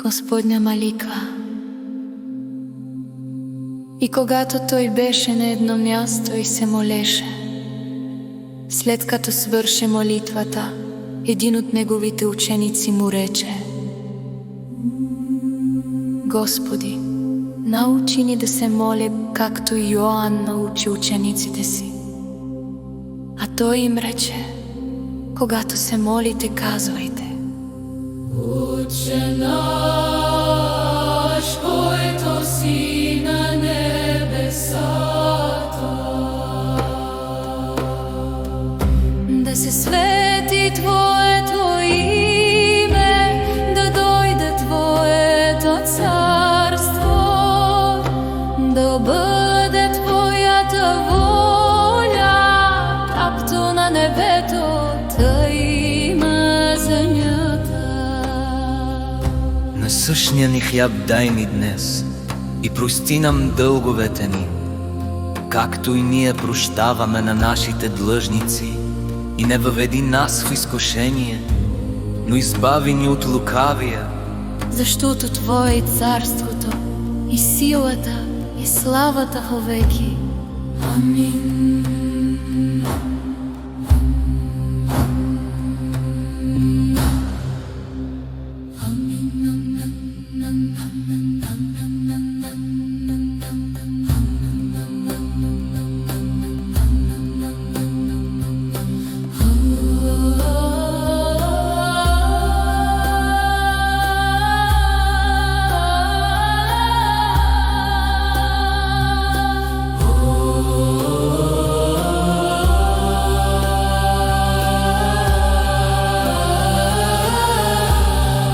Господня молитва. И когато той беше на едно място и се молеше, след като свърши молитвата, един от неговите ученици му рече: Господи, научи ни да се молим, както Йоан научи учениците си. А той им рече: когато се молите, казвайте: Отче наш, който си на небесата, да се свети Твоето име, да дойде Твоето царство, да бъде Твоята воля, както на небето, тъй и на земята. Насъщния ни хляб дай ни днес и прости нам дълговете ни, както и ние прощаваме на нашите длъжници, и не въведи нас в изкушение, но избави ни от лукавия. Защото Твое е царството, и силата, и славата вовеки. Амин.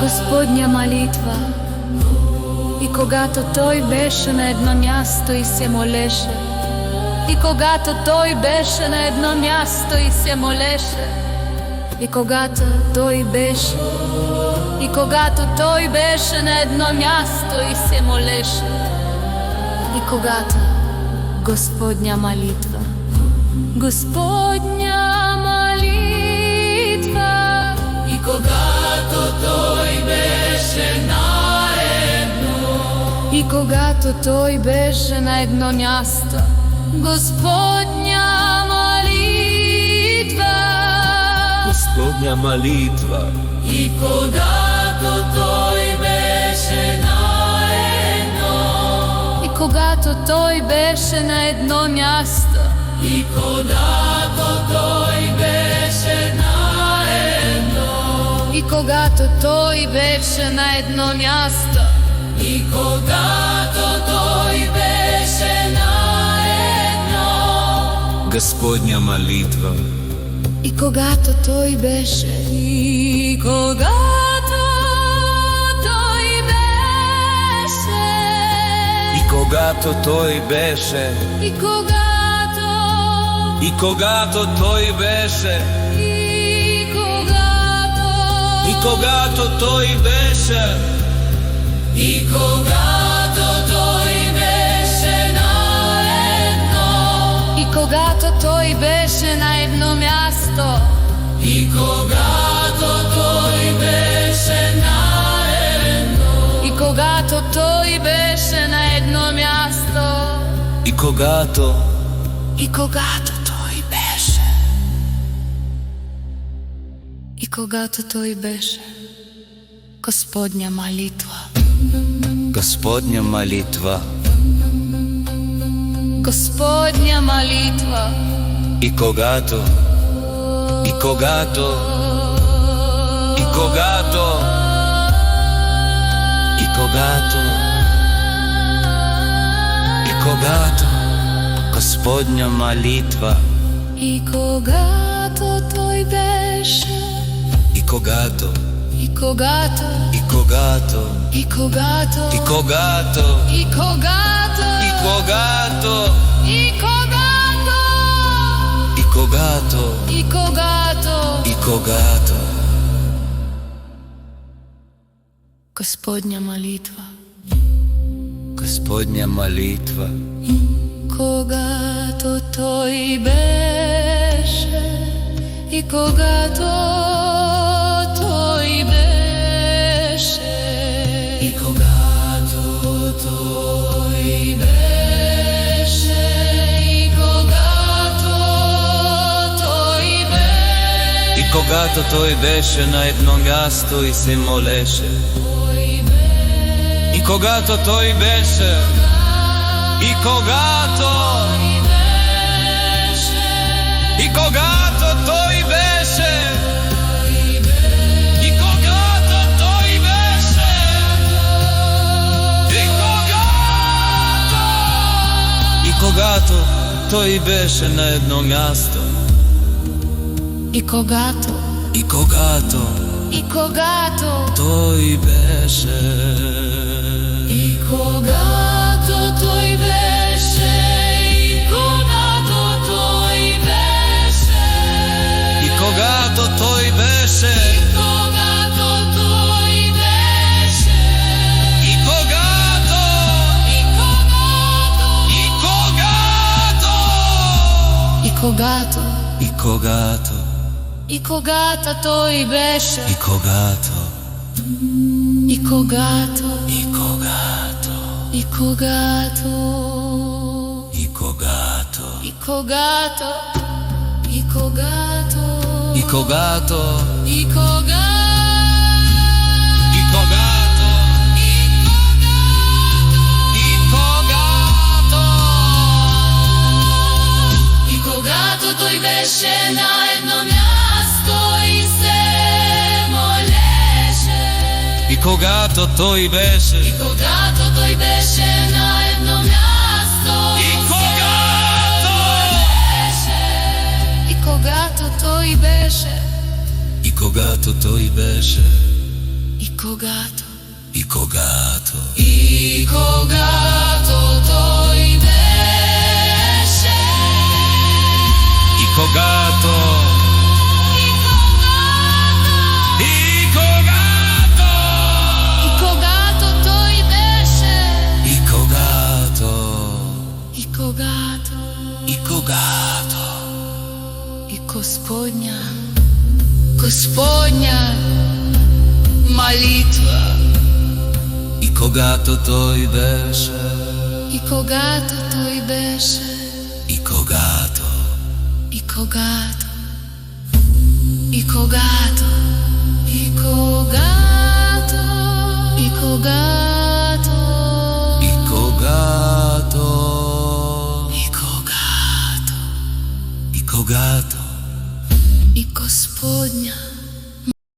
Господня молитва. И когато той беше на едно място и се молеше, и когато той беше на едно място и се молеше, и когато той беше, и когато той беше на едно място и се молеше, и когато Господня молитва. Господня молитва. И когато той беше на едно, и когато той беше на едно място, Господня молитва. Господня молитва. И когато той беше на едно, и когато той беше на едно място, и когато той беше на едно, и когато той беше на едно място, и когато той беше на едно. Господня молитва. И когато той беше, и когато той беше, И когато той беше, и когато, и когато той беше, и когато, и когато той беше, и когато той беше на едно, и когато той беше на едно място, и когато той беше на едно, и когато той беше на едно място, и когато той беше, и когато той беше. Господня молитва. Господня молитва. Господня молитва. И когато, и когато, и когато, и когато, и когато, Господня молитва. И когато той беше, и когато, и когато, и когато, и когато, и когато, и когато, и когато, и когато, и когато, и когато, и когато. Господня молитва. Господня молитва. Когато той беше, и когато той беше, когато той беше на едно място и се молеше. И когато той беше, и когато той беше, и когато той беше, и когато той беше на едно място, и когато той беше, и когато той беше, и когато той беше, и когато той беше, и когато той беше, и когато, и когато, и когато, и когато той беше, и когато, и когато, и когато, и когато, и когато, и когато, и когато, и когато, и когато, и когато, и когато той беше на едно място и се молеше, и когато той беше, и когато той беше на едно място и когато, и когато той беше, и когато той беше, и когато, и когато, и когато той беше, и когато, и когато, и когато той беше, и когато, и когато, и когато, и Господня молитва, и когато той беше, и когато той беше, и когато, и когато, и когато,